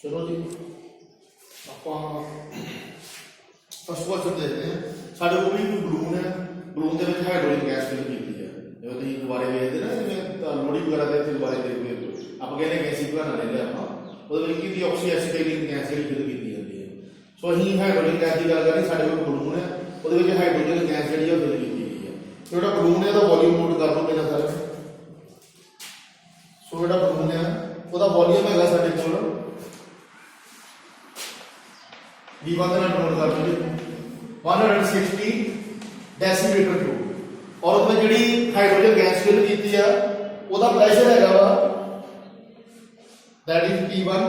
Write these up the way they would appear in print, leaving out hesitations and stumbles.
चलो जी आप first question देखते हैं। साढ़े को भी कोई बलून है, बलून के हाइड्रोजन गैस फिल की है। जो तुम गुब्बारे वेचते ना जिवें लोहड़ी वगैरह के इतने गुब्बारे देखते आप कहने गैस बनाना ले लिया आप की ऑक्सी एसिटाइलिन गैस जी फिल की जाती है। सो अं हाइड्रोजन गैस की गल करें, साढ़े को बलून है वो हाइड्रोजन गैस जी फिल की गई है। तो जो बलून है वॉल्यूम नोट कर दो मेरा सारे। सो जो बलून है वह वॉल्यूम है साढ़े को V1 नोट कर दो 160 डेसीमीटर क्यूब और उसमें जी हाइड्रोजन गैस फिल की है वह प्रेशर है दैट इज P1।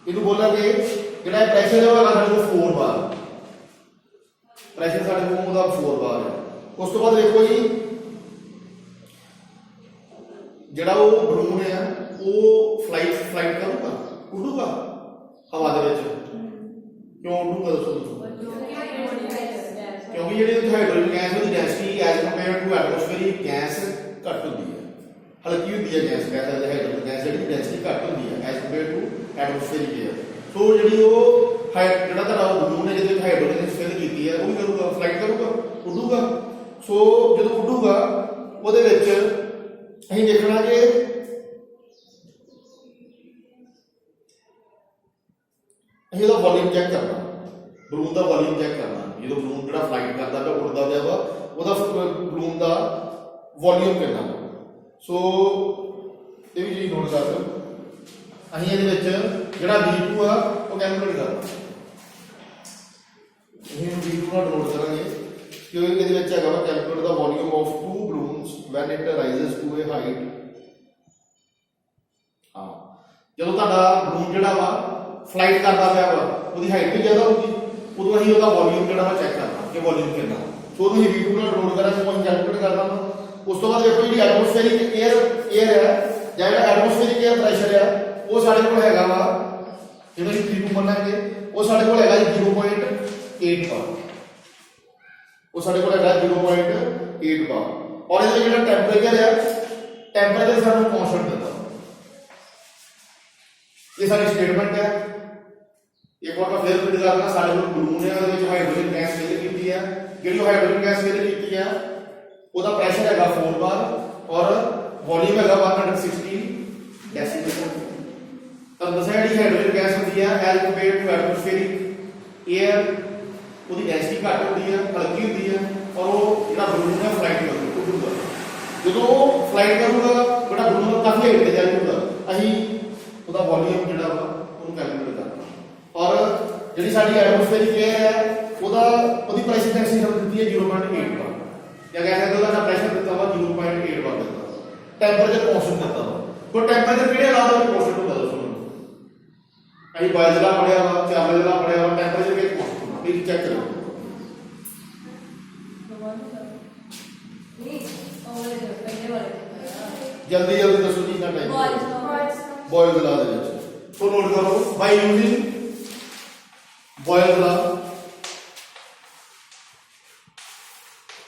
इनू बोलेंगे जो प्रेशर है वह 4 बार प्रेशर साढ़े को 4 बार है। उस तो बाद देखो जी जड़ा वो बलून है वो फ्लाइट करूगा उड़ूगा हवा के क्यों उड़ूगा दसो क्योंकि जी हाइड्रोजन गैस की density as compare to atmospheric gas घट होती है, हल्की होती है गैस हाइड्रोजन गैस की डेंसिटी घट होती है as compare to atmospheric air. So जी वो जो बलून है जिसे हाइड्रोजन फिल की है वो भी करूगा फ्लाइट करूगा उड़ूगा। सो जो उड़ूगा वो देखना कि वॉल्यूम चेक करना, बलून का वॉल्यूम चेक करना। जो बलून जो फ्लाइट करता है उड़ता पाया वा बलून का वॉल्यूम कितना। सो ये भी चीज नोट कर लो। अं ये जो V2 आ वो कैलकुलेट करना, V2 नोट करेंगे कि ये calculate the volume of 2 balloons when it rises to a height. हाँ जो बलून जो फ्लाइट करता पाया वा हाइट भी ज्यादा होगी उदों अं वॉल्यूम जो चेक करना कि वॉल्यूम कितना। सो V2 नोट करा कैलकुलेट करना। उस तो बाद देखो जी एटमोस्फेरिक एयर है या एटमोस्फेरिक एयर प्रेशर है वो साढ़े को है जो V2 मनांगे वो साढ़े को 0.8 बार, वो साढ़े को 0.8 बार। और ये जो टेंपरेचर है टेंपरेचर सानू कांस्टेंट देता। ये सारी स्टेटमेंट है। एक बार मैं फिर रिपीट करना, साढ़े को बलून है हाइड्रोजन गैस फिल की है जी हाइड्रोजन गैस फिल की है वह प्रेशर है 4 बार और वॉल्यूम है 160 डेसीमीटर। तब दसा जी हाइड्रोजन गैस होती है as compare to atmospheric air उसकी डेंसिटी घट होती है, हल्की होती है और वो जो बलून है फ्लाइट करूगा। जो फ्लाइट करूगा बड़ा बलून काफी हाइट पर जाएगा अं वॉल्यूम जो कैलकुलेट करना। और जी साड़ी एटमोस्फेरिक एयर है वो प्रेशर डेंसिटी हम दी है 0.8 बार या कह सकते हो प्रेशर दिता हुआ 0.8 बार दिता। टेंपरेचर कांस्टेंट दिता हुआ तो टेंपरेचर किहड़े अलावा कांस्टेंट होता दसो अभी बॉयज ला पढ़िया वा चावल ला पढ़िया वा टेंपरेचर के कांस्टेंट प्लीज चेक करो जल्दी जल्दी दसो जी ना टाइम बॉयज ला दे तो नोट करो by using Boyle's law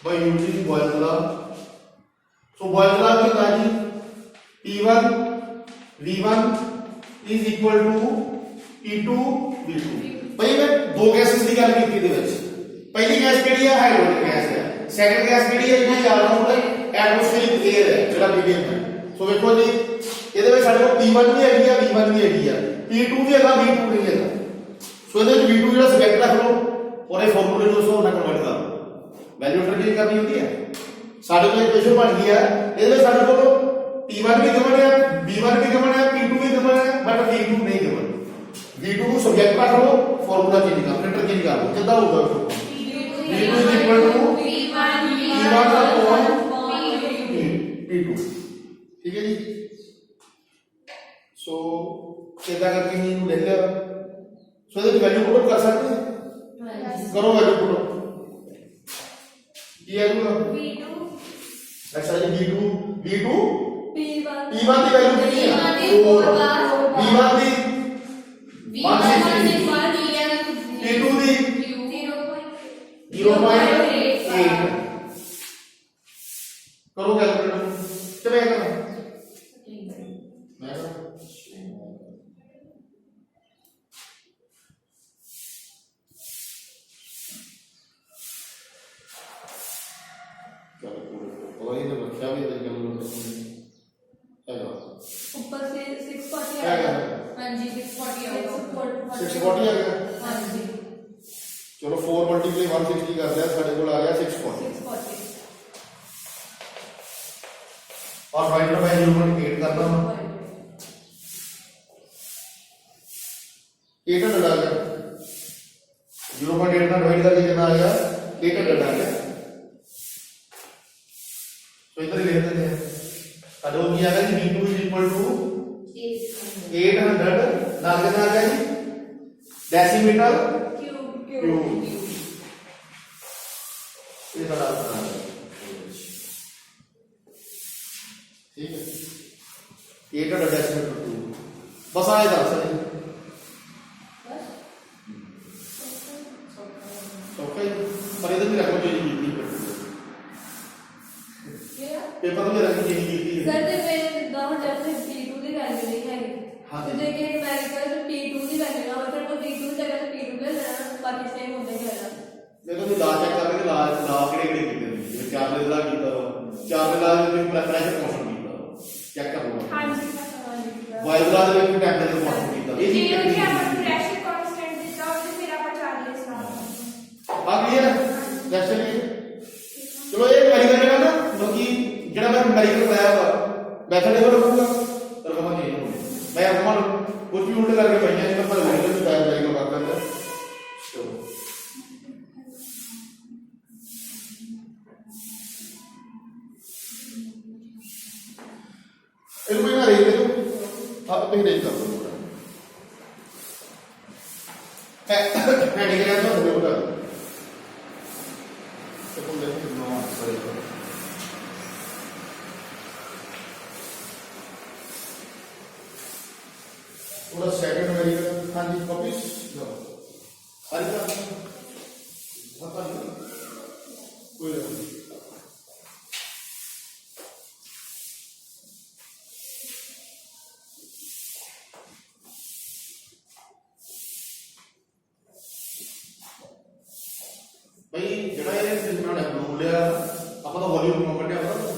by using Boyle's law. So Boyle's law क्या जी P1 V1 is equal to P2 V2। भाई मैं दो गैसेस की गल की पहली गैस केड़ी है हाइड्रोजन गैस है, सेकंड गैस केड़ी है जी ऑलराउंड एटमॉस्फेरिक एयर है जो मीडियम है। सो देखो जी ਇਹਦੇ ਵਿੱਚ ਸਾਡੇ ਕੋਲ P1 भी हैगी है V1 भी हैगी है P2 भी हैगा V2 नहीं हैगा। सो ਇਹਦੇ ਵਿੱਚ V2 ਜਿਹੜਾ सब्जेक्ट रख लो और ये फार्मूले ਨੂੰ उसको ना कन्वर्ट कर लो वैल्यू इंटरचेंज करनी होती है। साढ़े को इक्वेशन बन गई है इसमें साढ़े को P1 भी गिवन है V1 भी गिवन है P2 भी गिवन है बट V2 नहीं गिवन। V2 को सब्जेक्ट रख लो फार्मूला चेंज कर इंटरचेंज कर लो कितना होगा V2 is equal to P1 upon P2। ठीक है जी। सो कितना करके ही ले लिया। सो ये वैल्यू पुट कर सकते हैं करो वैल्यू पुट ये V2 अच्छा जी V2 P1 की वैल्यू कितनी है 4 V1 की 160 P2 की 0.8 करो कैलकुलेटर चलो करना मैं रखा भी कैलकुलेटर हैगा ऊपर से 640 हैगा हाँ जी 640 आएगा 640 आ गया हाँ जी चलो 4 मल्टीप्लाई 160 कर दिया साढ़े को आ गया 640 और फाइंड आउट बाय 0.8 करना 800 आ गया 0.8 का डिवाइड करके कितना आ गया 800 आ गया तो इधर लिख देते हैं अब वो क्या आ गया जी v2 800 नाल कितना आ गया जी डेसीमीटर क्यूब ये सारा आंसर है ठीक है 800 डेसीमीटर क्यूब बस आया था सर ओके पर इधर भी रखो जो जी पेपर में रखनी चाहिए सर ते मैं दाव जब से P2 ਦੀ ਵੈਲਿਊ ਨਹੀਂ ਹੈਗੀ ਹਾਂ ਤੇ ਜੇ ਕਿ ਅਮਰੀਕਾ ਚ P2 ਦੀ ਵੈਲਿਊ ਨਾ ਹੋਵੇ ਤਾਂ P2 ਜਗ੍ਹਾ ਤੇ P2 ਲੈ ਲੈਣਾ ਬਾਕੀ ਸੇਮ ਹੁੰਦਾ ਹੀ ਹੈਗਾ देखो तो ला चेक कर रहे ला केड़े केड़े कीते ने जिवें चार दे ला कीता चार दे ला दे प्रेशर कॉन्स्टेंट कीता चेक कर लो हां जी सर वाइज ला दे विच टेंपरेचर कॉन्स्टेंट कीता ये जी और क्या पर प्रेशर कांस्टेंट ਦਿੱਤਾ और फिर ਆਪਾਂ चार्जेस ਲਾ आ क्लियर नेक्स्ट चलिए चलो ये वेरीफाई करेगा ना क्योंकि जेड़ा मैं मेडिकल कराया हुआ मेथड देखो रखूंगा रकम चेंज होगी मैं रकम कुछ भी उल्ट करके पईया नहीं पर मेडिकल में टाइम मेडिकल बात करता चलो इनको ना रेट दे दो आप कहीं रेट कर दो है निकल तो हो गया तो तुम देखो नो सॉरी पूरा सेकंड मेडिकल हां जी कॉपीज लो अरे का बता दो कोई नहीं भाई जड़ा ये सिस्टम ने बलून लिया ਆਪਾਂ ਤਾਂ ਵੋਲਿਊਮ ਨੂੰ ਕੱਢਿਆ ਪਤਾ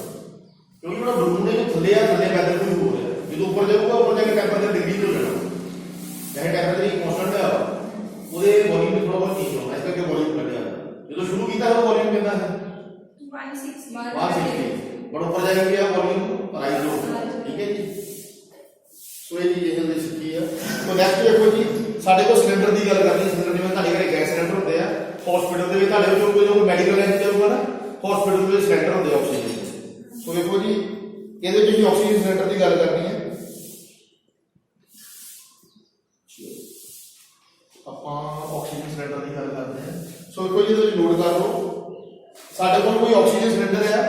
ਕਿਉਂਕਿ ਜਿਹੜਾ ਬਲੂਨ ਦੇ ਥੱਲੇ ਆ ਥੱਲੇ ਵੈਦਰ ਕੋਈ ਹੋ ਰਿਹਾ ਜਦੋਂ ਉੱਪਰ ਜਾਊਗਾ ਉੱਪਰ ਜਾ ਕੇ ਟੈਂਪਰੇਚਰ ਡਿਗਰੀ ਹੋ ਜਾਣਾ ਚਾਹੇ ਟੈਂਪਰੇਚਰ ਇੱਕ ਕਨਸਟੈਂਟ ਹੈ ਉਹਦੇ ਵੋਲਿਊਮ ਵੀ ਥੋੜਾ ਬਹੁਤ ਚੇਂਜ ਹੋਣਾ ਇਸ ਕਰਕੇ ਵੋਲਿਊਮ ਕੱਢਿਆ ਜਦੋਂ ਸ਼ੁਰੂ ਕੀਤਾ ਤਾਂ ਵੋਲਿਊਮ ਕਿੰਨਾ ਹੈ 160 बट ऊपर जाके क्या वॉल्यूम राइज हो ठीक है जी सो ये चीज ਇਹਦੇ ਸਿੱਖੀ ਆ तो नेक्स्ट देखो जी ਸਾਡੇ ਕੋਲ ਸਿਲੰਡਰ ਦੀ ਗੱਲ ਕਰਨੀ ਸਿਲੰਡਰ ਜਿਵੇਂ ਤੁਹਾਡੇ ਘਰੇ ਗੈਸ ਸਿਲੰਡਰ ਹੁੰਦੇ ਆ ਹਸਪੀਟਲ ਦੇ ਵਿੱਚ ਤੁਹਾਡੇ ਕੋਲ ਕੋਈ ਮੈਡੀਕਲ ਲਾਈਨ ਜਾਊਗਾ ਨਾ ਹਸਪੀਟਲ ਦੇ ਵਿੱਚ ਸਿਲੰਡਰ ਹੁੰਦੇ ਆਕਸੀਜਨ ਸੋ ਦੇਖੋ ਜੀ ਇਹਦੇ ਵਿੱਚ ਅਸੀਂ ਆਕਸੀਜਨ ਸਿਲੰਡਰ ਦੀ ਗੱਲ ਕਰਨੀ ਹੈ ਆਪਾਂ ਆਕਸੀਜਨ ਸਿਲੰਡਰ ਦੀ ਗੱਲ ਕਰਦੇ ਹਾਂ ਸੋ ਦੇਖੋ ਜੀ ਇਹਦੇ ਵਿੱਚ ਨੋਟ ਕਰ ਲਓ ਸਾਡੇ ਕੋਲ ਕੋਈ ਆਕਸੀਜਨ ਸਿਲੰਡਰ ਹੈ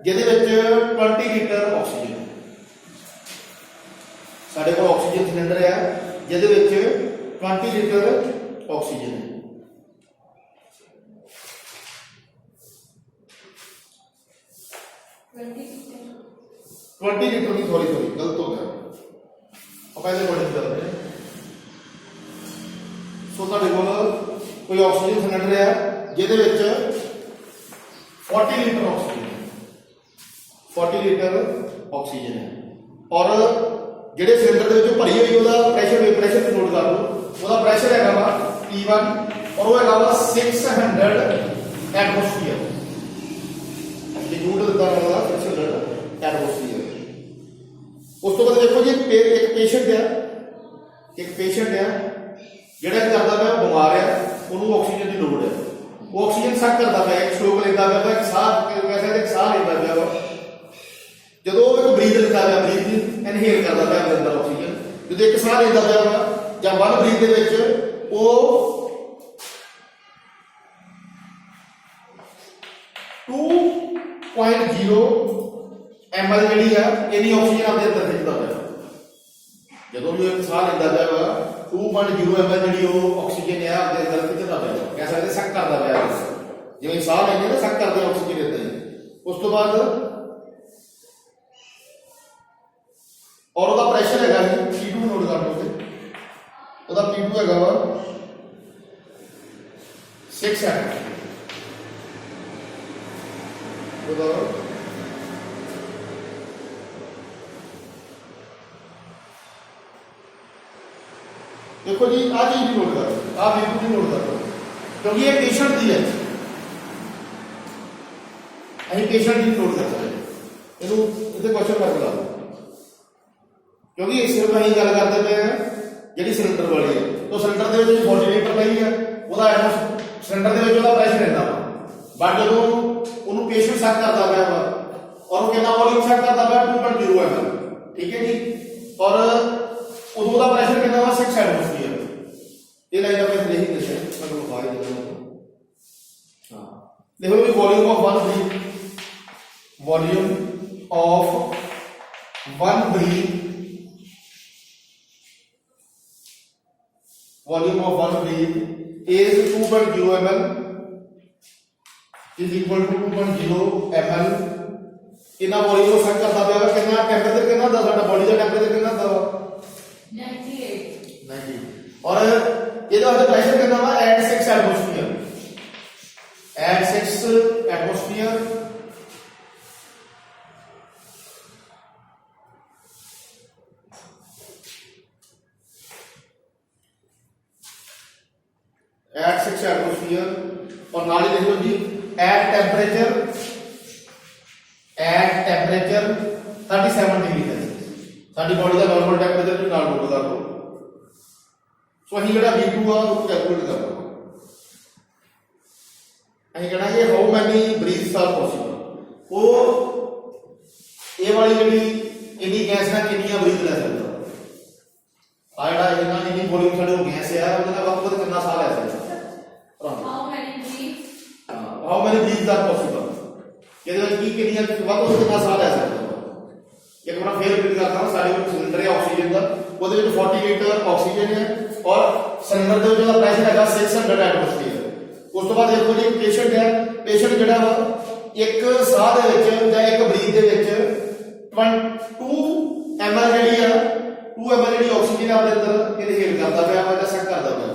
ਜਿਹਦੇ ਵਿੱਚ 20 ਲੀਟਰ ਆਕਸੀਜਨ ਹੈ ਸਾਡੇ ਕੋਲ ਆਕਸੀਜਨ ਸਿਲੰਡਰ ਹੈ ਜਿਹਦੇ ਵਿੱਚ 20 ਲੀਟਰ ਆਕਸੀਜਨ ਹੈ 20 ਲੀਟਰ ਨਹੀਂ ਸੌਰੀ ਗਲਤ ਹੋ ਗਿਆ ਆਪਾਂ ਇਹਦੇ ਕੋਲ ਕਰਦੇ ਹਾਂ ਸੋ ਤੁਹਾਡੇ ਕੋਲ ਕੋਈ ਆਕਸੀਜਨ ਸਿਲੰਡਰ ਹੈ ਜਿਹਦੇ ਵਿੱਚ 40 लीटर ऑक्सीजन है 40 लीटर ऑक्सीजन है और ਜਿਹੜੇ ਸਿਲੰਡਰ ਦੇ ਵਿੱਚ ਭਰੀ ਹੋਈ ਉਹਦਾ ਪ੍ਰੈਸ਼ਰ ਨੋਟ ਕਰ ਲਓ ਉਹਦਾ ਪ੍ਰੈਸ਼ਰ ਹੈਗਾ ਵਾ P1 ਔਰ ਉਹ ਹੈਗਾ ਵਾ 600 ਐਟਮੋਸਫੀਅਰ ਇਹ ਨੋਟ ਦਿੱਤਾ ਹੋਇਆ 600 ਐਟਮੋਸਫੀਅਰ ਉਸ ਤੋਂ ਬਾਅਦ ਦੇਖੋ ਜੀ ਇੱਕ ਪੇਸ਼ੈਂਟ ਹੈ ਜਿਹੜਾ ਕਰਦਾ ਪਿਆ ਬਿਮਾਰ ਹੈ ਉਹਨੂੰ ਆਕਸੀਜਨ ਦੀ ਲੋੜ ਹੈ वो ऑक्सीजन सक करता है एक स्लोक लेता है एक साह वैसे एक साह लेता है जो एक ब्रीथ लेता है ब्रीथ इनहेल करता है अपने अंदर ऑक्सीजन जो एक साह लेता है या वन ब्रीथ दे विच वो 2.0 ml ਜਿਹੜੀ ਆ ਇਹਦੀ ਆਕਸੀਜਨ ਆਪਣੇ ਅੰਦਰ ਖਿੱਚਦਾ ਹੈ ਜਦੋਂ ਵੀ ਇੱਕ ਸਾਹ ਲੈਂਦਾ ਹੈ 2.0 ml ਜਿਹੜੀ ਉਹ ਆਕਸੀਜਨ ਹੈ ਆਪਣੇ ਅੰਦਰ ਖਿੱਚਦਾ ਹੈ ਕਹਿ ਸਕਦੇ ਸਕ ਕਰਦਾ ਪਿਆ ਜਿਵੇਂ ਸਾਹ ਲੈਂਦੇ ਨਾ ਸਕ ਕਰਦੇ ਆਕਸੀਜਨ ਦਿੰਦੇ ਨੇ ਉਸ ਤੋਂ ਬਾਅਦ ਔਰ ਉਹਦਾ ਪ੍ਰੈਸ਼ਰ ਹੈਗਾ ਜੀ P2 ਨੋਟ ਕਰ ਲਓ ਤੇ ਉਹਦਾ P2 ਹੈਗਾ ਵਾ 6 ਉਹਦਾ देखो जी आ चीज भी नोट करो, आ बिल्कुल भी नोट करो, क्योंकि ये पेशेंट दी है, ਅਸੀਂ पेशेंट ਦੀ ਨੋਟ ਕਰ ਸਕਦੇ ਇਹਨੂੰ ਇਹਦੇ ਕੁਐਸਚਨ ਮਾਰਕ ਲਾ ਲਓ, ਕਿਉਂਕਿ ਇਸ ਸਿਰਫ ਅਸੀਂ ਗੱਲ ਕਰਦੇ ਪਏ ਆ ਜਿਹੜੀ ਸਿਲੰਡਰ ਵਾਲੀ ਹੈ, ਤਾਂ ਸਿਲੰਡਰ ਦੇ ਵਿੱਚ 40 ਲੀਟਰ ਲਈ ਹੈ, ਉਹਦਾ ਸਿਲੰਡਰ ਦੇ ਵਿੱਚ ਉਹਦਾ ਪ੍ਰੈਸ਼ਰ ਰਹਿੰਦਾ ਵਾ, ਬਟ ਜਦੋਂ ਉਹਨੂੰ ਪੇਸ਼ੈਂਟ ਸੈੱਟ ਕਰਦਾ ਪਿਆ ਵਾ ਔਰ ਉਹ ਕਿੰਨਾ ਵੋਲਿਊਮ ਸੈੱਟ ਕਰਦਾ ਪਿਆ 2.0 ml, ਠੀਕ ਹੈ ਜੀ, ਔਰ ਉਦੋਂ ਦਾ ਪ੍ਰੈਸ਼ਰ ਕਿੰਨਾ ਵਾ 6 ਐਟਮੋਸਫੀਅਰ, ਇਹ ਲਾਈਨ ਆਪਾਂ ਨਹੀਂ ਦੱਸਿਆ, ਮੈਂ ਤੁਹਾਨੂੰ ਦਿਖਾ ਹੀ ਦਿੰਦਾ ਹਾਂ, ਦੇਖੋ ਵੀ volume of 1 breath, volume of 1 breath, volume of 1 breath is 2.0 ml is equal to 2.0 ml। कितना वॉल्यूम को सेट करता है, कितना टेंपरेचर कितना था, साडा बॉडी का टेंपरेचर कितना था 90 और ये जो है प्रेशर कितना था at 6 atmosphere, at 6 atmosphere at 6 atmosphere और नाली देख लो जी at temperature 37 degree Celsius, sari body का नॉर्मल टेम्परेचर भी नाल नोट कर लो। सो ਅਸੀਂ ਜਿਹੜਾ V2 ਆ ਉਹ ਕੈਲਕੂਲੇਟ ਕਰ ਲਓ, ਅਸੀਂ कहना कि how many breaths are possible, ਉਹ ਇਹ ਵਾਲੀ ਜਿਹੜੀ ਇੰਨੀ ਗੈਸ ਨਾਲ ਕਿੰਨੀਆਂ ਬਰੀਥ ਲੈ ਸਕਦਾ, ਆ ਜਿਹੜਾ ਇਹਨਾਂ ਇੰਨੀ ਵੋਲਿਊਮ ਸਾਡੇ ਕੋਲ ਗੈਸ ਆ ਉਹਦੇ ਨਾਲ ਵੱਧ ਕਿੰਨਾ ਸਾਹ ਲੈ ਸਕਦਾ, how many breaths are possible, ਇਹਦੇ ਵਿੱਚ ਕੀ ਕਿੰਨੀਆਂ ਵੱਧ ਤੋਂ ਕਿੰਨਾ ਸਾਹ ਲੈ ਸਕਦਾ, ਇੱਕ ਵਾਰ ਫੇਰ ਰਿਪੀਟ ਕਰਦਾ ਹਾਂ, ਸਾਡੇ ਕੋਲ ਸਿਲੰਡਰ ਹੈ ਆਕਸੀਜਨ ਦਾ, ਉਹਦੇ ਵਿੱਚ 40 ਲੀਟਰ ਆਕਸੀਜਨ ਹੈ ਔਰ ਸਿਲੰਡਰ ਦੇ ਵਿੱਚ ਉਹਦਾ ਪ੍ਰੈਸ਼ਰ ਹੈਗਾ 600 ਐਟਮੋਸਫੀਅਰ। ਉਸ ਤੋਂ ਬਾਅਦ ਦੇਖੋ ਜੀ ਪੇਸ਼ੈਂਟ ਹੈ, ਪੇਸ਼ੈਂਟ ਜਿਹੜਾ ਵਾ ਇੱਕ ਸਾਹ ਦੇ ਵਿੱਚ ਜਾਂ ਇੱਕ ਬਰੀਥ ਦੇ ਵਿੱਚ 2 ml ਜਿਹੜੀ ਆ 2 ml ਜਿਹੜੀ ਆਕਸੀਜਨ ਆਪਣੇ ਅੰਦਰ ਇਨਹੇਲ ਕਰਦਾ ਪਿਆ ਵਾ ਜਾਂ ਸੈਕ ਕਰਦਾ ਪਿਆ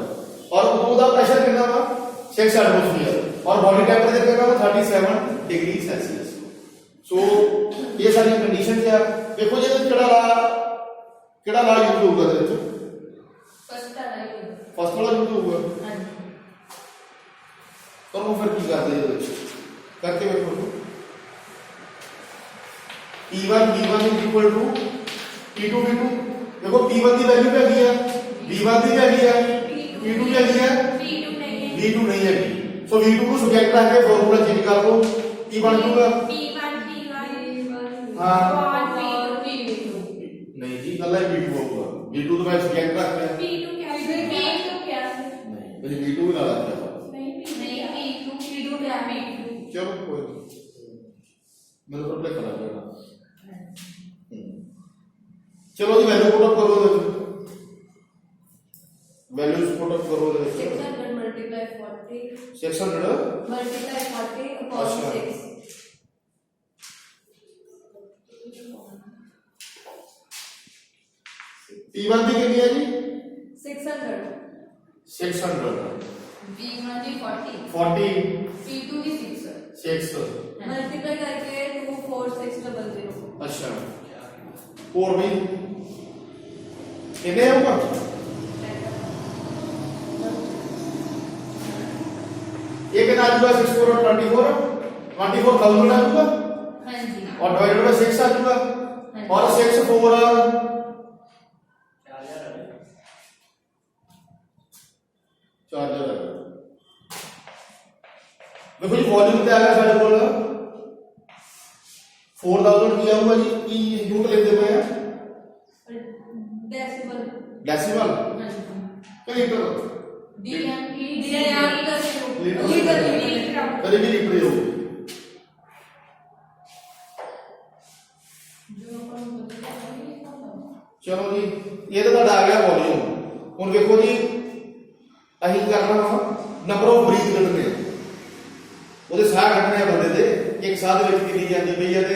ਔਰ ਉਹਦਾ ਪ੍ਰੈਸ਼ਰ ਕਿੰਨਾ ਵਾ 6 एटमॉस्फेयर और बॉडी टेम्परेचर कितना वा 37 डिग्री सेल्सियस। सो ये सारी कंडीशंस है, देखो जी किहड़ा ला यूज होगा, फर्स्ट वाला यूज होगा, तो वो फिर की करते हैं करके देखो P1 V1 is equal to P2 V2, देखो P1 की वैल्यू क्या है, V1 की क्या है, P2 क्या है, V2 नहीं है, सो V2 को सब्जेक्ट रख के फार्मूला चेंज कर दो, P बन जाएगा P1 हां नहीं जी गल है V2 होगा, V2 तो मैं सब्जेक्ट रख दिया, P2 क्या है, नहीं मुझे V2 भी ना लग गया, चलो कोई नहीं मेरे को अप्लाई करा देना, चलो जी वैल्यू पुट अप करो, वैल्यूज पुट अप करो, 600 multiply 40 600 multiply 40 upon अच्छा। 6 P1 की कितनी है जी 600 600 V1 की 40 40 P2 की 6 6 मल्टीप्लाई करके 24600 अच्छा 4 भी कितने होगा, ये कितना आ जाएगा 6 4 24,000 आ जाएगा हां जी और डिवाइडेड बाय 6 आ जाएगा और 6 4 चार्जर देखो जी वॉल्यूम क्या है साढ़े को 4000 किया हुआ जी की यूनिट लेते हुए हैं डेसिबल डेसिमल हां क्या लीटर डीएम की डीएम का लीटर लीटर करीबी लीटर ही होगी, चलो जी ये तो आ गया वॉल्यूम। हुण देखो जी अहीं करना नंबर ऑफ ब्रीथ कढने ਉਹਦੇ ਸਾਹ ਕੱਢਣੇ ਬੰਦੇ ਦੇ ਇੱਕ ਸਾਹ ਦੇ ਵਿੱਚ ਕਿੰਨੀ ਜਾਂਦੀ ਪਈ ਹੈ ਤੇ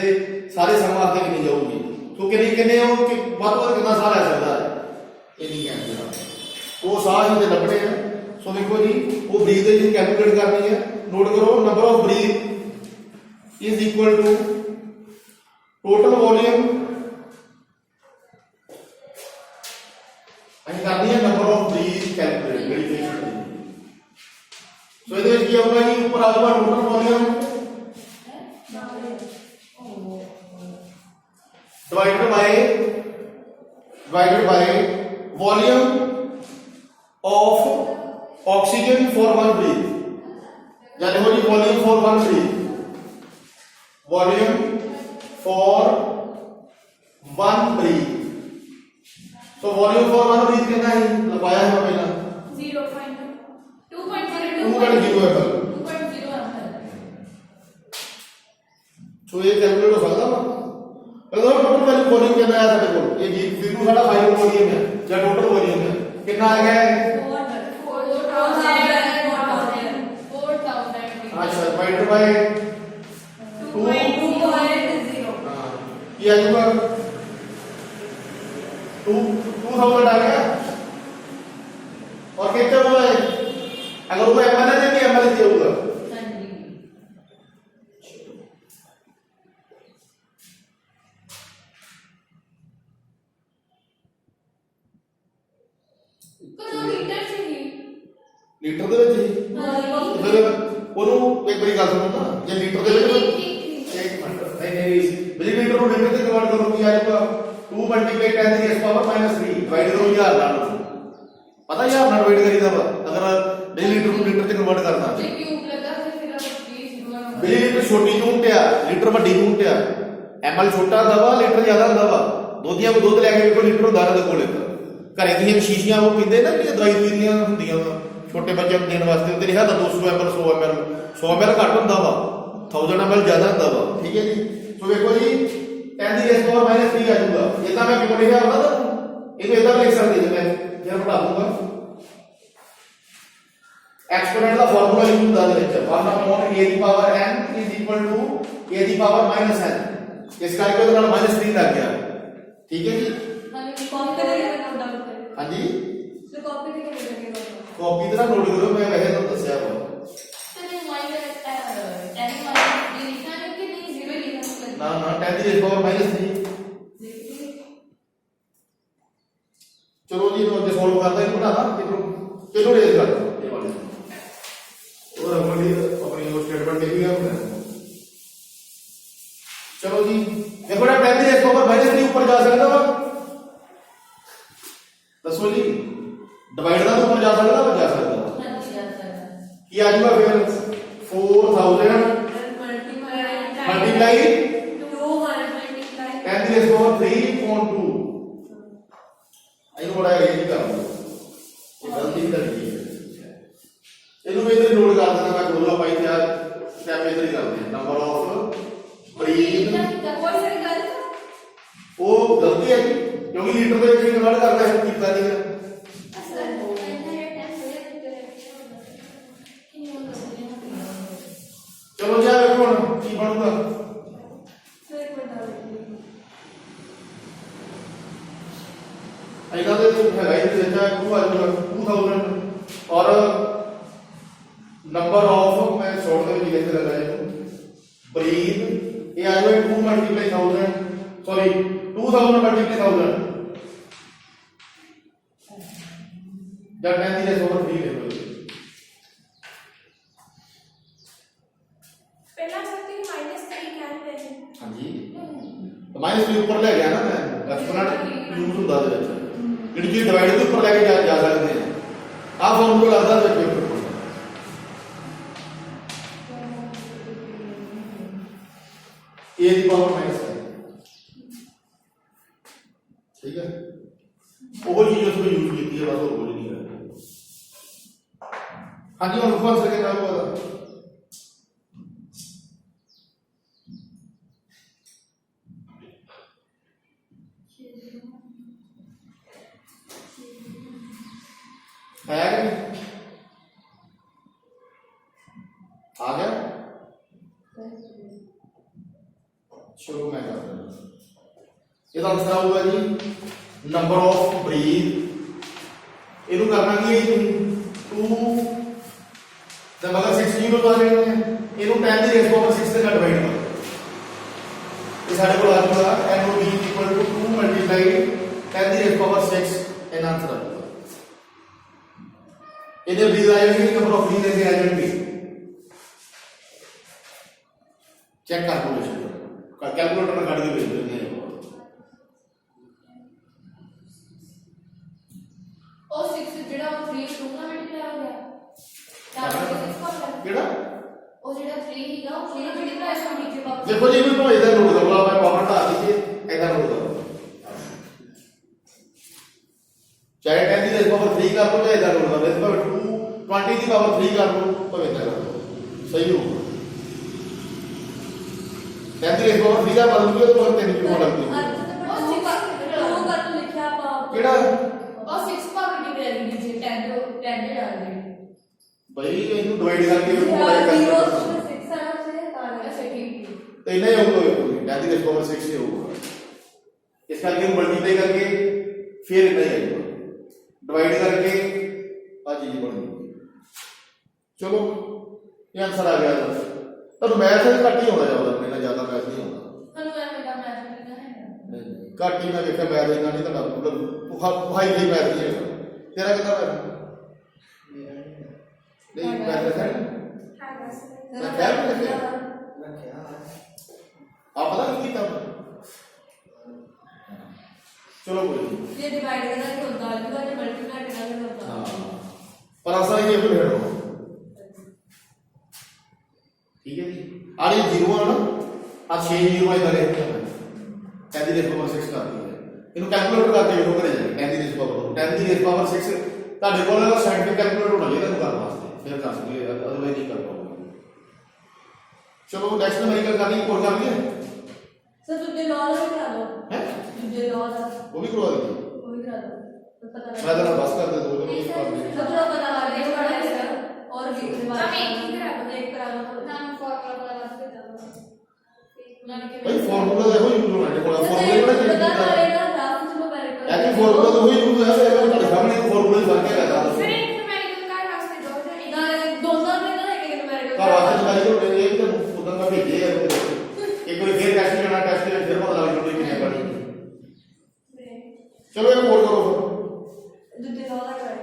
ਸਾਰੇ ਸਾਹ ਮਾਰਦੇ ਕਿੰਨੀ ਜਾਊਗੀ, ਸੋ ਕਿੰਨੇ ਉਹ ਵੱਧ ਤੋਂ ਵੱਧ ਕਿੰਨਾ ਸਾਹ ਲੈ ਸਕਦਾ ਹੈ ਇੰਨੀ ਕਹਿੰਦੇ ਉਹ ਸਾਹ ਹੀ ਤੇ ਲੱਭਣੇ ਆ। ਸੋ ਦੇਖੋ ਜੀ ਉਹ ਬਰੀਥ ਦੇ ਜੀ ਕੈਲਕੂਲੇਟ ਕਰਨੀ ਹੈ, ਨੋਟ ਕਰੋ number of breath is equal to total volume, ਅਸੀਂ ਕਰਨੀ ਹੈ ਨੰਬਰ ਆਫ ਬਰੀਥ सो ये की आऊगा जी ऊपर आऊगा total volume divided by volume of oxygen for one breath या देखो जी volume for one breath volume for one breath तो वॉल्यूम फॉर वन ब्रीथ कितना है लगाया है पहला 2.0 है सो ये कैलकुलेट हो सकता है पहले टोटल वैल्यू वॉल्यूम कितना आया साडे कोल ये V2 साडा फाइनल वॉल्यूम है या टोटल वॉल्यूम है कितना आ गया है अच्छा डिवाइडेड बाय 2 ये आ जाएगा 2000 आ गया और कितना हुआ है अगर वो ml है तो ml दिया होगा ਲੀਟਰ ਦੇ ਵਿੱਚ ਹੀ ਫਿਰ ਉਹਨੂੰ ਇੱਕ ਵਾਰੀ ਗੱਲ ਸੁਣੋ ਨਾ ਜੇ ਲੀਟਰ ਦੇ ਵਿੱਚ ਇੱਕ ਮਿੰਟ ਨਹੀਂ ਮਿਲੀਲੀਟਰ ਨੂੰ ਲੀਟਰ ਤੇ ਕਨਵਰਟ ਕਰੋ ਕੀ ਆਏਗਾ 2 10 3 ਡਿਵਾਈਡ ਕਰੋ 1000 ਨਾਲ ਪਤਾ 1000 ਨਾਲ ਡਿਵਾਈਡ ਕਰੀਦਾ ਵਾ ਅਗਰ ਮਿਲੀਲੀਟਰ ਨੂੰ ਲੀਟਰ ਤੇ ਕਨਵਰਟ ਕਰਨਾ ਮਿਲੀਲੀਟਰ ਛੋਟੀ ਯੂਨਿਟ ਆ ਲੀਟਰ ਵੱਡੀ ਯੂਨਿਟ ਆ ml ਛੋਟਾ ਹੁੰਦਾ ਵਾ ਲੀਟਰ ਜ਼ਿਆਦਾ ਹੁੰਦਾ ਵਾ ਦੋਧੀਆਂ ਕੋ ਦੁੱਧ ਲੈ ਕੇ ਕੋਈ ਲੀਟਰ ਹੁੰਦਾ ਦੇ ਕੋਲੇ ਘਰੇ ਦੀਆਂ ਸ਼ੀਸ਼ੀਆਂ ਉਹ ਪੀਂਦੇ ਨਾ ਕਿ ਦਵਾਈ ਦੀਆਂ ਹੁੰਦੀਆਂ ਵਾ छोटे बच्चे देने वास्ते उधर है 200 ml 100 ml 100 ml घट होता वा 1000 ml ज्यादा होता वा ठीक है जी सो देखो जी 10 की रेज़ पावर -3 आ जाऊगा इतना मैं क्यों लिखा होगा तो इसे इतना लिख सकते हैं मैं जरा बता दूंगा एक्सपोनेंट का फार्मूला यूज होता है बच्चा 1 अपॉन a की power n is equal to a की पावर -n इस करके तो -3 लग गया ठीक है जी हां जी कॉपी तरह नोट करो मैं वैसे तो दसया वा ना ना 10 की रेज़ पावर -3 चलो जी तो सॉल्व करते हैं ना चलो रेज़ करते हैं ये वाले और अपनी स्टेटमेंट लिखिएगा हमने चलो जी देखो ना 10 की रेज़ पावर -3 ऊपर जा सकता है दसो जी डिवाइड का ऊपर जा सकता है जा सकता कि आ जाएगा फिर 4000 मल्टीप्लाई 10 की रेज़ पावर 3.2 आई बड़ा ये कर दो ये गलती कर दी है इनको इधर नोट कर देना मैं बोलूंगा भाई क्या स्टेप इधर ही कर दे नंबर ऑफ ब्रीथ वो गलती है क्योंकि लीटर ਦੇ ਵਿੱਚ ਕਨਵਰਟ ਕਰਨਾ ਹੈ ਕੀਤਾ ਨਹੀਂ ਹੈ चलो जी देखो की बनूगा इधर से है इधर से 2000 और नंबर ऑफ मैं शॉर्ट में लिख के लगाया हूं ब्रीथ ये आ जाएगा 2 मल्टीप्लाई 1000 सॉरी 2000 मल्टीप्लाई 1000 या 10 की रेज़ पावर 3 ले लो हाँ जी तो -3 ऊपर ले गया ना मैं एक्सपोनेंट यूज ਹੁੰਦਾ ਦੇ ਵਿੱਚ ਜਿਹੜੀ ਚੀਜ਼ ਡਿਵਾਈਡ ਦੇ ਉੱਪਰ ਲੈ ਕੇ ਜਾ ਸਕਦੇ ਆ ਆ ਫਾਰਮੂਲਾ ਲੱਗਦਾ ਦੇ ਵਿੱਚ a ਦੀ ਪਾਵਰ -3 ठीक है वो चीज उसमें यूज की है बस और कुछ नहीं है हाँ जी और ऊपर से क्या हुआ था है आ गया चलो मैं कर रहा हूं ਇਹਦਾ ਆਨਸਰ ਆਊਗਾ ਜੀ ਨੰਬਰ ਆਫ ਬਰੀਥ ਇਹਨੂੰ ਕਰਨਾ ਕੀ ਹੈ ਜੀ 2 ਤੇ ਮਗਰ 6 ਜ਼ੀਰੋ ਆ ਰਹੇ ਨੇ ਇਹਨੂੰ 10 ਦੀ ਰੇਜ਼ ਪਾਵਰ 6 ਤੇ ਡਿਵਾਈਡ ਕਰੋ ਇਹ ਸਾਡੇ ਕੋਲ ਆ ਜਾਊਗਾ NOB 2 ਮਲਟੀਪਲਾਈ 10 ਦੀ ਰੇਜ਼ ਪਾਵਰ 6 ਇਹਦਾ ਆਨਸਰ ਆਊਗਾ ਇਹਦੇ ਬਰੀਜ਼ ਆ ਜਾਣਗੇ ਨੰਬਰ ਆਫ ਬਰੀਜ਼ ਇਹਦੇ ਆ ਜਾਣਗੇ ਚੈੱਕ कैलकुलेटर में काट के भेज देंगे और 6 जेड़ा 3 2 ਨਾਲ ਮਲਟੀਪਲਾਈ ਹੋ ਗਿਆ ਤਾਂ 6 ਕੋਲ ਕਿਹੜਾ ਉਹ ਜਿਹੜਾ 3 ਹੀਗਾ ਉਹ 3 ਮਲਟੀਪਲਾਈ ਹੋ ਨੀਚੇ ਵਾਪਸ देखो जी मैं तो इधर नोट करूंगा मैं पावर हटा दीजिए इधर नोट करूंगा चाहे 10 की पावर 3 कर लो चाहे इधर नोट कर लो 20 की पावर 3 कर लो तो इधर कर लो सही होगा 10 की पावर 3 का बदल दिया तो 3 की पावर लगती है ਉਹ ਕਰ ਲਿਖਿਆ ਆਪਾਂ ਕਿਹੜਾ ਉਹ 6 ਭਾਗ ਦੀ ਵੈਲਿਊ ਜੀ 10 ਤੋਂ 10 ਦੇ ਨਾਲ ਜੀ भाई ਇਹਨੂੰ ਡਿਵਾਈਡ ਕਰਕੇ ਮਲਟੀਪਲਾਈ ਕਰ 6 ਆਣਾ ਚਾਹੀਏ ਤਾਂ ਨਾ ਸਹੀ तो इतना ही होगा 10 की पावर 6 ही होगा इसका लिए मल्टीप्लाई करके फिर इतना ही आएगा डिवाइड करके आ चीज बन गई चलो ये आंसर आ गया तो मैथ घट ही होना ज्यादा मेरा ज्यादा मैथ नहीं होगा ਤੁਹਾਨੂੰ ਐਵੇਂ ਦਾ ਮੈਥ ਨਹੀਂ ਹੈ घट ही मैं देखा मैथ इतना नहीं तो मतलब हाई नहीं मैथ नहीं है तेरा कितना मैथ नहीं मैथ है आप पता नहीं कितना चलो कोई नहीं ये डिवाइड करना नहीं होता है ये मल्टीप्लाई करना नहीं होता हाँ पर आसान ये भी हेड हो ठीक है जी आगे 0 है ना आज 6 0 इधर है 10 की पावर 6 करती है इनको कैलकुलेटर करके देखो करे जाए 10 की पावर 6 ਤੁਹਾਡੇ ਕੋਲ ਇਹਦਾ ਸਾਇੰਟਿਫਿਕ ਕੈਲਕੂਲੇਟਰ ਹੋਣਾ ਚਾਹੀਦਾ ਇਹਨੂੰ ਕਰਨ ਵਾਸਤੇ ਫਿਰ ਕਰ ਸਕਦੇ ਅਦਰਵਾਈਜ਼ ਨਹੀਂ ਕਰ ਪਾਓਗੇ ਚਲੋ ਨੈਕਸਟ ਨੰਬਰ ਕਰਨੀ ਕੋਲ ਕਰ ਲਈਏ सर तुझे लॉ भी करा दो है तुझे लॉ का वो भी करवा देंगे वो भी करा दो तो पता लगे मैं जरा बस कर दे दो तो सब थोड़ा पता लग गया बड़ा है सर और भी हम एक ही करा दो एक करा दो नाम फॉर्मूला पता लग जाता भाई फार्मूला देखो यूज होना है थोड़ा फार्मूला पता बड़ा लगेगा ग्राफ चलो पहले कर यानी फार्मूला तो वही यूज है तुम्हारे सामने फार्मूला ही बन के रहता है फिर एक न्यूमेरिकल का रास्ते दो ना दोनों में ना एक न्यूमेरिकल का वास्ते चलाई जो एक तो उधर का भेजे है एक बार फिर टेस्ट करना टेस्ट फिर पता लग जाएगा कितने पड़ी चलो ये कोड करो तुझे लॉ का करा दो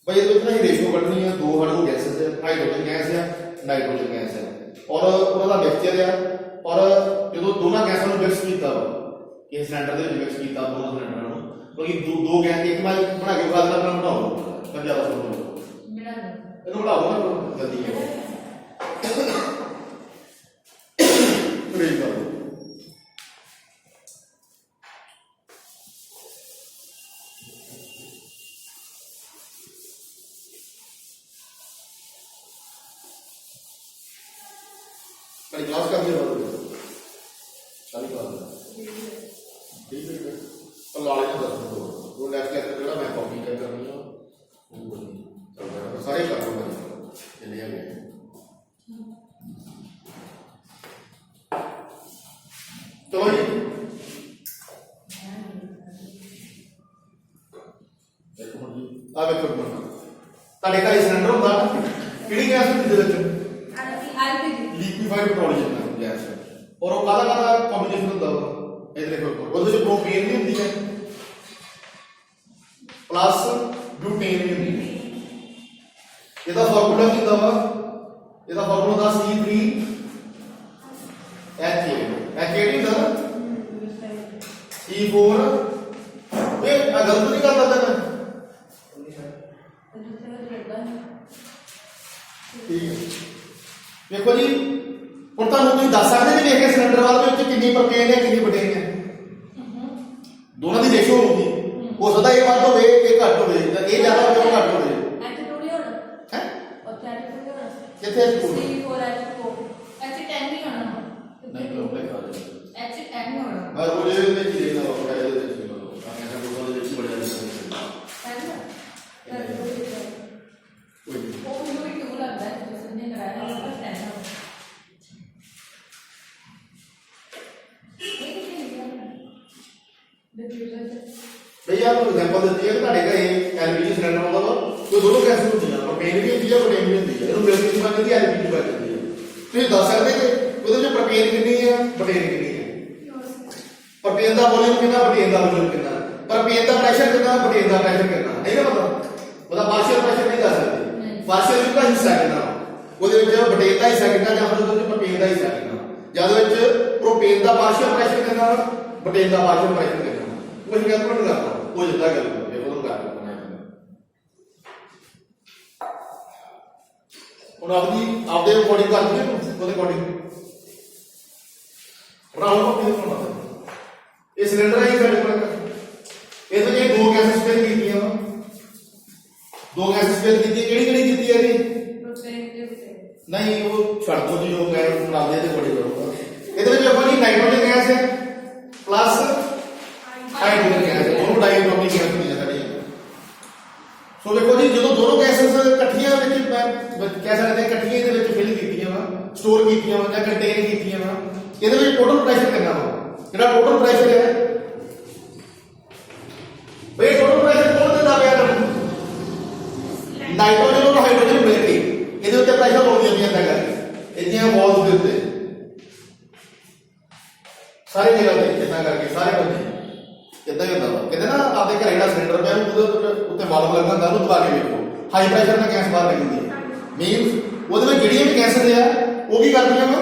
भाई ये तो इतना ही रेशियो करनी है दो हर दो गैसेस है हाइड्रोजन गैस है नाइट्रोजन गैस है और ਉਹਨਾਂ ਦਾ ਮਿਕਸਚਰ ਹੈ और ਜਦੋਂ ਦੋਨਾਂ ਗੈਸਾਂ ਨੂੰ ਮਿਕਸ ਕੀਤਾ ਕਿ ਸਿਲੰਡਰ ਦੇ ਵਿੱਚ ਮਿਕਸ ਕੀਤਾ ਦੋਨਾਂ ਸਿਲੰਡਰਾਂ ਨੂੰ ਕਿਉਂਕਿ ਦੋ ਗੈਸ ਇੱਕ ਨਾਲ ਬਣਾ ਕੇ ਬਾਅਦ ਨਾਲ ਬਣਾਓ ਤਾਂ ਜ਼ਿਆਦਾ ਸੋਹਣਾ बना दो ਇਹਨੂੰ ਬਣਾਓ ਨਾ ਜਲਦੀ ਹੈ ਫ੍ਰੀ ਕਰੋ कल क्लास कर दिया सारी क्लास ठीक है और नॉलेज दस दो वो नेक्स्ट लेक्चर जो मैं कॉपी कर करनी है वो चल रहा है सारे कर रहा हूं चलिए आगे तो जी देखो जी आ देखो ਤੁਹਾਡੇ ਘਰ ਸਿਲੰਡਰ ਹੁੰਦਾ ਕਿਹੜੀ ਗੈਸ ਹੁੰਦੀ ਦੇ ਵਿੱਚ एलपीजी लिक्विफाइड पेट्रोलियम गैस और वो काला काला कॉम्बिनेशन होता है इधर देखो वो जो प्रोपेन भी होती है प्लस ब्यूटेन भी होती है ਇਹਦਾ ਫਾਰਮੂਲਾ ਕੀ ਹੁੰਦਾ ਵਾ ਇਹਦਾ ਫਾਰਮੂਲਾ ਦਾ C3 H8 ਹੁੰਦਾ C4 ਇਹ ਅਗਰ ਤੂੰ ਨਹੀਂ ਕਰਦਾ ਤਾਂ ਠੀਕ ਹੈ देखो जी ਹੁਣ ਤੁਹਾਨੂੰ ਤੁਸੀਂ ਦੱਸ ਸਕਦੇ ਜੀ ਵੇਖ ਕੇ ਸਿਲੰਡਰ ਵਾਲ ਦੇ ਵਿੱਚ ਕਿੰਨੀ ਪ੍ਰੋਪੇਨ ਹੈ ਕਿੰਨੀ ਬੁਟੇਨ ਹੈ ਦੋਨਾਂ ਦੀ ਰੇਸ਼ੋ ਹੋਊਗੀ हो सकता है ये ਵੱਧ ਹੋਵੇ ਇਹ ਘੱਟ ਹੋਵੇ ਜਾਂ ਇਹ ਜ਼ਿਆਦਾ ਹੋਵੇ ਉਹ ਘੱਟ ਹੋਵੇ H2 ਨਹੀਂ ਹੋਣਾ ਹੈ ਉੱਥੇ H2 ਨਹੀਂ ਹੋਣਾ ਕਿੱਥੇ ਸਕੂਲ C4H4 H10 ਨਹੀਂ ਹੋਣਾ ਨਹੀਂ ਲੋਕ ਲਿਖਾ ਦੇ H10 ਨਹੀਂ ਹੋਣਾ ਮੈਂ ਉਹ ਜੇ ਵਿੱਚ ਹੀ ਦੇਖਣਾ ਹੋਗਾ ਇਹਦੇ ਵਿੱਚ ਵੀ ਮਤਲਬ ਆਇਆ ਤਾਂ ਕੋਲ ਦੇ ਵਿੱਚ ਬੜਾ ਜਿਆਦਾ ਹੈ ਨਾ ਕੋਈ ਉਹ ਮੈਨੂੰ ਵੀ ਟੂ ਲੱਗਦਾ ਹੈ ਜਿਸ ਨੇ ਕਰਾਇਆ ਉਹ ਤਾਂ 10 ਹੋਣਾ ਇਹ ਕਿਹਨੇ ਲਿਖਿਆ ਡਿਫਿਊਜ਼ਰ भैया आपको एग्जांपल देती है ਤੁਹਾਡੇ ਘਰੇ ਐਲਪੀਜੀ ਸਿਲੰਡਰ ਆਉਂਦਾ ਵਾ ਕੋਈ ਦੋਨੋਂ ਗੈਸ ਹੁੰਦੀਆਂ ਪ੍ਰੋਪੇਨ ਵੀ ਹੁੰਦੀ ਹੈ ਪ੍ਰੋਪੇਨ ਵੀ ਹੁੰਦੀ ਹੈ ਇਹਨੂੰ ਮਿਲ ਕੇ ਬਣ ਜਾਂਦੀ ਹੈ ਐਲਪੀਜੀ ਬਣ ਜਾਂਦੀ ਹੈ ਤੁਸੀਂ ਦੱਸ ਸਕਦੇ ਕਿ ਉਹਦੇ ਵਿੱਚ ਪ੍ਰੋਪੇਨ ਕਿੰਨੀ ਹੈ ਬਟੇਨ ਕਿੰਨੀ ਹੈ ਪ੍ਰੋਪੇਨ ਦਾ ਵੋਲਿਊਮ ਕਿੰਨਾ ਬਟੇਨ ਦਾ ਵੋਲਿਊਮ ਕਿੰਨਾ ਪ੍ਰੋਪੇਨ ਦਾ ਪ੍ਰੈਸ਼ਰ ਕਿੰਨਾ ਬਟੇਨ ਦਾ ਪ੍ਰੈਸ਼ਰ ਕਿੰਨਾ ਨਹੀਂ ਨਾ ਪਤਾ ਉਹਦਾ ਪਾਰਸ਼ੀਅਲ ਪ੍ਰੈਸ਼ਰ ਨਹੀਂ ਦੱਸ ਸਕਦੇ ਪਾਰਸ਼ੀਅਲ ਦਾ ਹਿੱਸਾ ਕਿੰਨਾ ਉਹਦੇ ਵਿੱਚ ਬਟੇਨ ਦਾ ਹਿੱਸਾ ਕਿੰਨਾ ਜਾਂ ਫਿਰ ਉਹਦੇ ਵਿੱਚ ਪ੍ਰੋਪੇਨ ਦਾ ਹਿੱਸਾ ਕਿੰਨਾ ਜਾਂ ਉਹਦੇ ਵਿੱਚ ਪ੍ਰੋਪੇਨ ਦਾ ਪਾਰਸ਼ੀਅਲ ਪ੍ਰੈਸ਼ਰ ਕਿੰਨਾ ਬਟੇਨ ਦਾ ਪਾਰਸ਼ੀਅਲ ਪ੍ਰੈਸ਼ਰ ਕਿੰਨਾ ਉਹ ਹੀ ਗੱਲ ਕਰਦਾ ਉਹ ਜਿੱਦਾਂ ਗੱਲ ਇਹ ਉਹਨੂੰ ਕਰ ਦਿੰਦਾ ਹੁਣ ਆਪਦੇ ਅਕੋਰਡਿੰਗ ਕਰ ਦਿੰਦੇ ਉਹਦੇ ਅਕੋਰਡਿੰਗ ਰਾਉਂਡ ਅਪ ਕਿਉਂ ਕਰਨਾ ਇਹ ਸਿਲੰਡਰ ਹੈ ਸਾਡੇ ਕੋਲ ਇਹਦੇ ਵਿੱਚ ਦੋ ਗੈਸ ਸਪੇਅਰ ਕੀਤੀਆਂ ਵਾ ਦੋ ਗੈਸ ਸਪੇਅਰ ਕੀਤੀ ਕਿਹੜੀ ਕਿਹੜੀ ਕੀਤੀ ਹੈ ਜੀ ਨਹੀਂ ਉਹ ਛੱਡ ਦੋ ਜੀ ਉਹ ਮੈਂ ਬਣਾਉਂਦੇ ਤੇ ਬੜੀ ਕਰੂੰਗਾ ਇਹਦੇ ਵਿੱਚ ਆਪਾਂ ਜੀ ਨਾਈਟ੍ਰੋਜਨ ਗੈਸ ਹੈ ਪਲੱਸ ਹਾਈਡਰੋਜਨ ਗੈਸ ਦੋਨੋਂ ਡਾਇਆਟੋਮਿਕ ਗੈਸ ਹੁੰਦੀਆਂ ਸਾਡੀਆਂ ਸੋ ਦੇਖੋ ਜੀ ਜਦੋਂ ਦੋਨੋਂ ਗੈਸਸ ਇਕੱਠੀਆਂ ਵਿੱਚ ਕਹਿ ਸਕਦੇ ਹਾਂ ਇਕੱਠੀਆਂ ਇਹਦੇ ਵਿੱਚ ਫਿਲ ਕੀਤੀਆਂ ਵਾ ਸਟੋਰ ਕੀਤੀਆਂ ਵਾ ਜਾਂ ਕੰਟੇਨ ਕੀਤੀਆਂ ਵਾ ਇਹਦੇ ਵਿੱਚ ਟੋਟਲ ਪ੍ਰੈਸ਼ਰ ਕਿੰਨਾ ਵਾ ਜਿਹੜਾ ਟੋਟਲ ਪ੍ਰੈਸ਼ਰ ਹੈ ਬਈ ਟੋਟਲ ਪ੍ਰੈਸ਼ਰ ਕੌਣ ਦਿੰਦਾ ਪਿਆ ਤੁਹਾਨੂੰ ਨਾਈਟ੍ਰੋਜਨ ਔਰ ਹਾਈਡਰੋਜਨ ਮਿਲ ਕੇ ਇਹਦੇ ਉੱਤੇ ਪ੍ਰੈਸ਼ਰ ਹੋ ਜਾਂਦਾ ਕਰਕੇ ਇਹਦੀਆਂ ਵਾਲਸ ਦੇ ਉੱਤੇ ਸਾਰੇ ਜਗ੍ਹਾ ਤੇ ਇਦਾਂ ਕਰਕੇ ਸਾਰੇ ਬੰਦੇ ਇਦਾਂ ਹੀ ਹੁੰਦਾ ਵਾ ਕਹਿੰਦੇ ਨਾ ਆਪਦੇ ਘਰੇ ਜਿਹੜਾ ਸਿਲੰਡਰ ਪਿਆ ਉਹਦੇ ਉੱਤੇ ਵਾਲਵ ਲੱਗਾ ਹੁੰਦਾ ਉਹਨੂੰ ਦਬਾ ਕੇ ਵੇਖੋ ਹਾਈ ਪ੍ਰੈਸ਼ਰ ਨਾਲ ਗੈਸ ਬਾਹਰ ਨਿਕਲਦੀ ਹੈ ਮੀਨਸ ਉਹਦੇ ਵਿੱਚ ਜਿਹੜੀਆਂ ਵੀ ਗੈਸਸ ਆ ਉਹ ਕੀ ਕਰਦੀਆਂ ਵਾ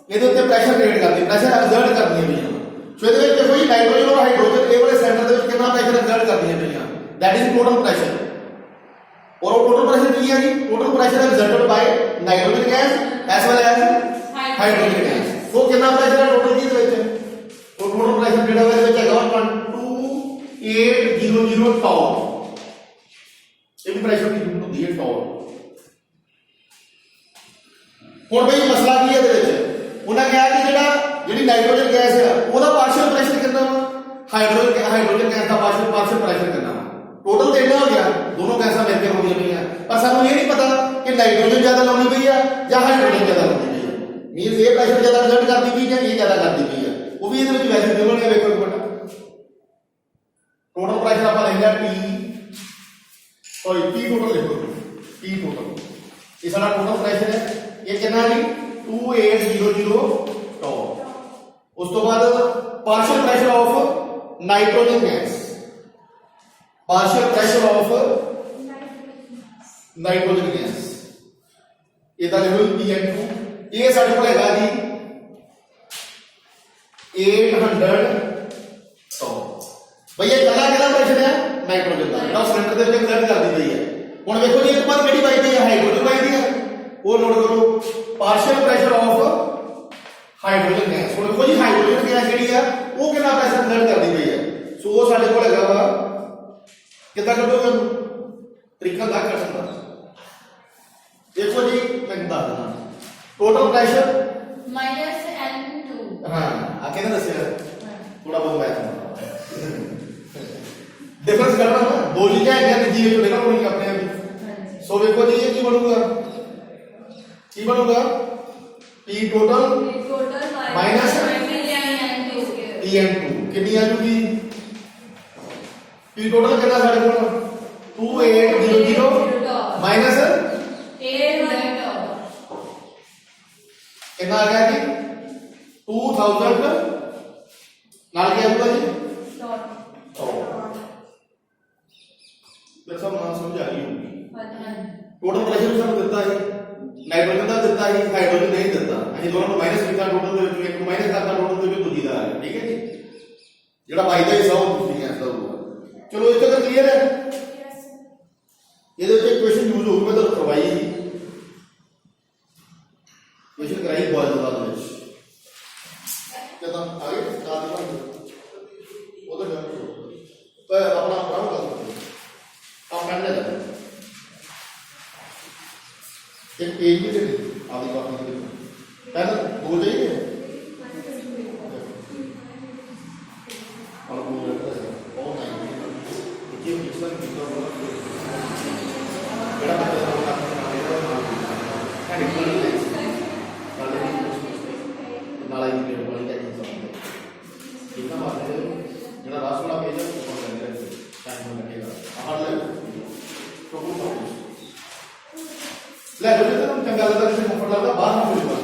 ਇਹਦੇ ਉੱਤੇ ਪ੍ਰੈਸ਼ਰ ਕ੍ਰੀਏਟ ਕਰਦੀ ਪ੍ਰੈਸ਼ਰ ਐਗਜ਼ਰਟ ਕਰਦੀਆਂ ਪਈਆਂ ਸੋ ਇਹਦੇ ਵਿੱਚ ਦੇਖੋ ਜੀ ਨਾਈਟ੍ਰੋਜਨ ਔਰ ਹਾਈਡਰੋਜਨ ਇਹ ਵਾਲੇ ਸੈਂਟਰ ਦੇ ਵਿੱਚ ਕਿੰਨਾ ਪ੍ਰੈਸ਼ਰ ਐਗਜ਼ਰਟ ਕਰਦੀਆਂ ਪਈਆਂ ਦੈਟ ਇਜ਼ ਟੋਟਲ ਪ੍ਰੈਸ਼ਰ ਔਰ ਉਹ ਟੋਟਲ ਪ੍ਰੈਸ਼ਰ ਕੀ ਹੈ ਜੀ total pressure exerted by nitrogen gas as well as hydrogen gas so ਕਿੰਨਾ ਪ੍ਰੈਸ਼ਰ ਹੈ ਟੋਟਲ ਜੀ ਦੇ ਵਿੱਚ टोटल प्रेशर ਜਿਹੜਾ ਇਹਦੇ ਵਿੱਚ ਹੈਗਾ 2800 ਟਾਉ ਇਹ ਵੀ ਪ੍ਰੈਸ਼ਰ ਦੀ ਯੂਨਿਟ ਹੁੰਦੀ ਹੈ ਟਾਉ ਹੁਣ ਬਈ ਮਸਲਾ ਕੀ ਹੈ ਇਹਦੇ ਵਿੱਚ ਉਹਨਾਂ ਕਿਹਾ ਕਿ ਜਿਹੜੀ ਨਾਈਟ੍ਰੋਜਨ ਗੈਸ ਹੈ ਉਹਦਾ ਪਾਰਸ਼ੀਅਲ ਪ੍ਰੈਸ਼ਰ ਕਿੰਨਾ ਵਾ ਹਾਈਡਰੋਜਨ ਗੈਸ ਦਾ ਪਾਰਸ਼ੀਅਲ ਪ੍ਰੈਸ਼ਰ ਕਿੰਨਾ ਵਾ ਟੋਟਲ ਤੇ ਇੰਨਾ ਹੋ ਗਿਆ ਦੋਨੋਂ ਗੈਸਾਂ ਮਿਲ ਕੇ ਹੁੰਦੀਆਂ ਪਈਆਂ ਪਰ ਸਾਨੂੰ ਇਹ ਨਹੀਂ ਪਤਾ ਕਿ ਨਾਈਟ੍ਰੋਜਨ ਜ਼ਿਆਦਾ ਲਾਉਣੀ ਪਈ ਆ ਜਾਂ ਹਾਈਡਰੋਜਨ ਜ਼ਿਆਦਾ ਲਾਉਣੀ ਪਈ ਆ ਮੀਨਸ ਇਹ ਪ੍ਰੈਸ਼ਰ ਜ਼ਿਆਦਾ ਐਗਜ਼ਰਟ ਕਰਦੀ ਪਈ ਜਾਂ ਇਹ ਜ਼ਿਆਦਾ ਕਰਦੀ ਪਈ ਆ ਉਹ ਵੀ ਇਹਦੇ ਵਿੱਚ ਵੈਸੇ ਦੋਨੋਂ ਨੇ ਵੇਖੋ ਇੱਕ ਮਿੰਟ ਟੋਟਲ ਪ੍ਰੈਸ਼ਰ ਆਪਾਂ ਲਿਖ ਲਿਆ P ਟੋਟਲ ਲਿਖੋ P ਟੋਟਲ ਇਹ ਸਾਡਾ ਟੋਟਲ ਪ੍ਰੈਸ਼ਰ ਹੈ ਇਹ ਕਿੰਨਾ ਜੀ 2800 ਟਾਉ ਉਸ ਤੋਂ ਬਾਅਦ partial pressure of nitrogen gas partial pressure of nitrogen gas ਇਹਦਾ ਲਿਖੋ PN2 ਇਹ ਸਾਡੇ ਕੋਲ ਹੈਗਾ ਜੀ 800 ਟਾਉ ਭਈਆ ਕੱਲਾ ਕਿਹਦਾ ਪ੍ਰੈਸ਼ਰ ਹੈ ਨਾਈਟ੍ਰੋਜਨ ਦਾ ਜਿਹੜਾ ਸਿਲੰਡਰ ਦੇ ਵਿੱਚ ਐਗਜ਼ਰਟ ਕਰਦੀ ਪਈ ਹੈ ਹੁਣ ਵੇਖੋ ਜੀ ਇੱਕ ਬਾਤ ਕਿਹੜੀ ਵੱਜਦੀ ਹੈ ਹਾਈਡਰੋਜਨ ਵੱਜਦੀ ਹੈ ਉਹ ਨੋਟ ਕਰੋ ਪਾਰਸ਼ੀਅਲ ਪ੍ਰੈਸ਼ਰ ਆਫ ਹਾਈਡਰੋਜਨ ਗੈਸ ਹੁਣ ਵੇਖੋ ਜੀ ਹਾਈਡਰੋਜਨ ਗੈਸ ਜਿਹੜੀ ਆ ਉਹ ਕਿੰਨਾ ਪ੍ਰੈਸ਼ਰ ਐਗਜ਼ਰਟ ਕਰਦੀ ਪਈ ਹੈ ਸੋ ਉਹ ਸਾਡੇ ਕੋਲ ਹੈਗਾ ਵਾ ਕਿੱਦਾਂ ਕੱਢੋਗੇ ਤਰੀਕਾ ਦਾ ਕੱਢਣ ਦਾ ਦੇਖੋ ਜੀ ਮੈਂ ਦੱਸ ਦਿੰਦਾ ਟੋਟਲ ਪ੍ਰੈਸ਼ਰ -N2 ਹਾਂ ਆ ਕਿਹਨੇ ਦੱਸਿਆ ਥੋੜਾ ਬਹੁਤ ਮੈਥ डिफरेंस करना ना दो चीजें हैं यानी जी जो निकल पड़ेंगी अपने आप सो देखो जी ये की बनूंगा P टोटल माइनस PN2 कितनी आ जाएगी P टोटल कितना साढ़े को 2800 माइनस 800 कितना आ गया जी 2000 नाल क्या हुआ जी सब ना समझ आ रही होगी टोटल प्रेशर ਸਾਨੂੰ ਦਿੱਤਾ ਹੈ ਨਾਈਟ੍ਰੋਜਨ ਦਾ ਦਿੱਤਾ ਹੈ ਹਾਈਡਰੋਜਨ ਨਹੀਂ ਦਿੱਤਾ ਅਸੀਂ ਦੋਨਾਂ ਨੂੰ ਮਾਈਨਸ ਕੀਤਾ ਟੋਟਲ ਦੇ ਵਿੱਚ ਇੱਕ ਮਾਈਨਸ ਕਰਤਾ ਟੋਟਲ ਦੇ ਵਿੱਚ ਦੂਜੀ ਦਾ ਆ ਗਿਆ ਠੀਕ ਹੈ ਜੀ ਜਿਹੜਾ ਬਾਈ ਦਾ ਹਿੱਸਾ ਉਹ ਤੁਸੀਂ ਐਸਾ ਹੋਊਗਾ ਚਲੋ ਇੱਥੇ ਤੱਕ ਕਲੀਅਰ ਹੈ ਇਹਦੇ ਵਿੱਚ ਇਕੁਏਸ਼ਨ ਯੂਜ਼ ਹੋਊਗੀ ਮੈਂ ਤੁਹਾਨੂੰ ਕਰਵਾਈ ਇਕੁਏਸ਼ਨ ਕਰਾਈ ਬੋਇਲ ਦਾ ਵਿੱਚ ਕਿਦਾਂ ਆਗੇ ਦਾਦੀ ਬਣ ਉਧਰ ਜਾ ਪਰ ਆਪਣਾ ਪੈਨ ਲੈ ਲੈ एक पेज भी दे दे आधी कॉपी दे दे पेन दो चाहिए और वो लेटर है और नहीं ये पिछला कितना बोला बेटा बता रहा हूं है निकल ले नाला ही पेड़ वाली का इंसान कितना बात है जरा लास्ट वाला पेज है वो कर ले टाइम लगेगा हर ले तो वो ले जो तेरे चंगा लगता है कंफर्ट लगता बाहर में